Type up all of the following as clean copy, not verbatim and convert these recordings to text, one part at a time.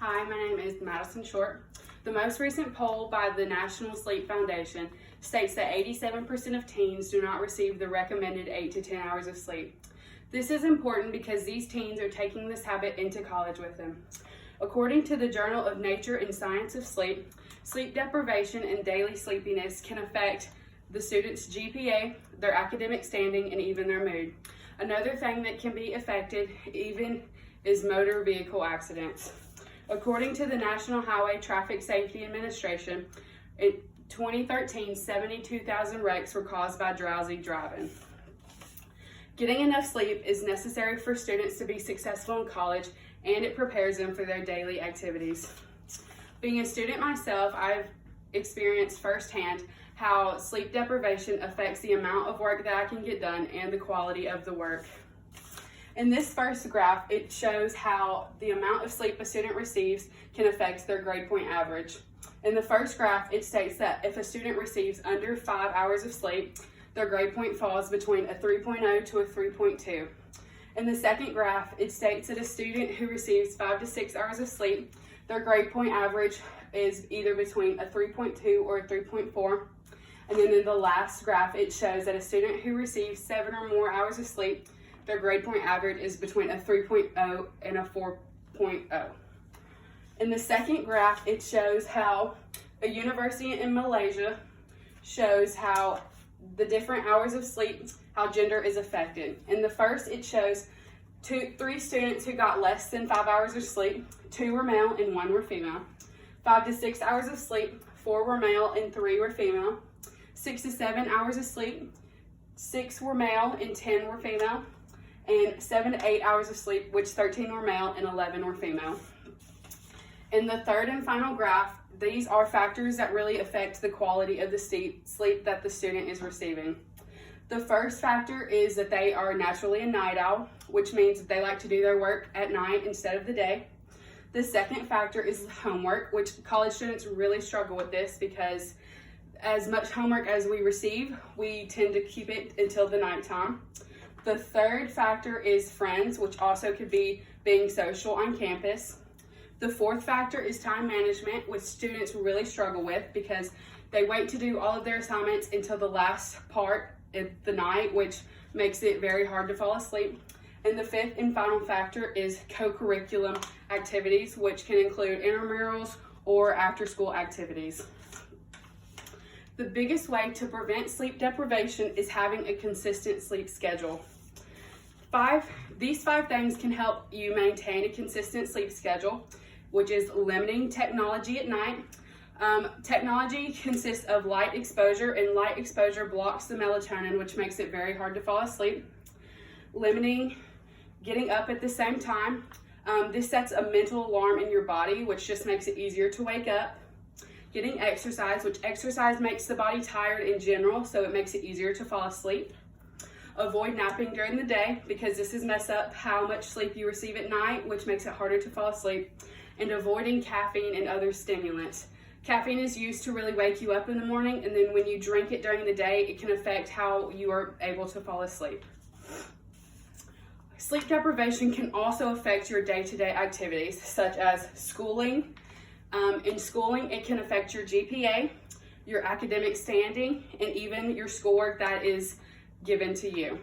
Hi, my name is Madison Short. The most recent poll by the National Sleep Foundation states that 87% of teens do not receive the recommended 8 to 10 hours of sleep. This is important because these teens are taking this habit into college with them. According to the Journal of Nature and Science of Sleep, sleep deprivation and daily sleepiness can affect the student's GPA, their academic standing, and even their mood. Another thing that can be affected even is motor vehicle accidents. According to the National Highway Traffic Safety Administration, in 2013, 72,000 wrecks were caused by drowsy driving. Getting enough sleep is necessary for students to be successful in college, and it prepares them for their daily activities. Being a student myself, I've experienced firsthand how sleep deprivation affects the amount of work that I can get done and the quality of the work. In this first graph, it shows how the amount of sleep a student receives can affect their grade point average. In the first graph, it states that if a student receives under 5 hours of sleep, their grade point falls between a 3.0 to a 3.2. In the second graph, it states that a student who receives 5 to 6 hours of sleep, their grade point average is either between a 3.2 or a 3.4. And then in the last graph, it shows that a student who receives 7 or more hours of sleep, their grade point average is between a 3.0 and a 4.0. In the second graph, it shows how a university in Malaysia shows how the different hours of sleep, how gender is affected. In the first, it shows 3 students who got less than 5 hours of sleep. 2 were male and 1 were female. 5 to 6 hours of sleep, 4 were male and 3 were female. 6 to 7 hours of sleep, 6 were male and 10 were female. And 7 to 8 hours of sleep, which 13 were male and 11 were female. In the third and final graph, these are factors that really affect the quality of the sleep that the student is receiving. The first factor is that they are naturally a night owl, which means that they like to do their work at night instead of the day. The second factor is homework, which college students really struggle with this because as much homework as we receive, we tend to keep it until the nighttime. The third factor is friends, which also could be being social on campus. The fourth factor is time management, which students really struggle with because they wait to do all of their assignments until the last part of the night, which makes it very hard to fall asleep. And the fifth and final factor is co-curriculum activities, which can include intramurals or after-school activities. The biggest way to prevent sleep deprivation is having a consistent sleep schedule. These 5 things can help you maintain a consistent sleep schedule, which is limiting technology at night. Technology consists of light exposure, and light exposure blocks the melatonin, which makes it very hard to fall asleep. Limiting getting up at the same time. This sets a mental alarm in your body, which just makes it easier to wake up. Getting exercise, which exercise makes the body tired in general, so it makes it easier to fall asleep. Avoid napping during the day because this is mess up how much sleep you receive at night, which makes it harder to fall asleep. And avoiding caffeine and other stimulants. Caffeine is used to really wake you up in the morning, and then when you drink it during the day, it can affect how you are able to fall asleep. Sleep deprivation can also affect your day-to-day activities, such as schooling. In schooling, it can affect your GPA, your academic standing, and even your schoolwork that is given to you.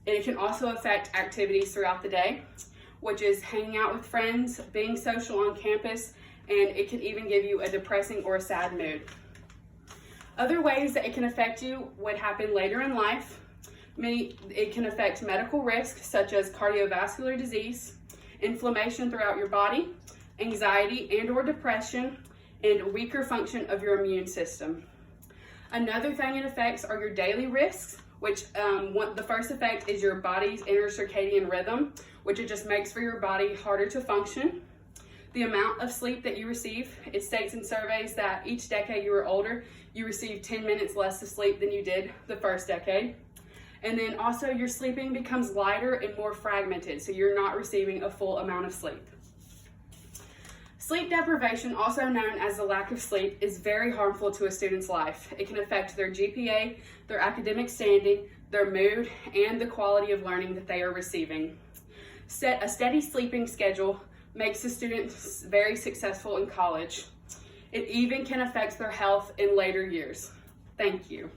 It can also affect activities throughout the day, which is hanging out with friends, being social on campus, and it can even give you a depressing or a sad mood. Other ways that it can affect you would happen later in life. It can affect medical risks such as cardiovascular disease, inflammation throughout your body, anxiety and or depression, and weaker function of your immune system. Another thing it affects are your daily risks, which the first effect is your body's inner circadian rhythm, which it just makes for your body harder to function. The amount of sleep that you receive, it states in surveys that each decade you are older, you receive 10 minutes less of sleep than you did the first decade. And then also your sleeping becomes lighter and more fragmented, so you're not receiving a full amount of sleep. Sleep deprivation, also known as the lack of sleep, is very harmful to a student's life. It can affect their GPA, their academic standing, their mood, and the quality of learning that they are receiving. Set a steady sleeping schedule makes a student very successful in college. It even can affect their health in later years. Thank you.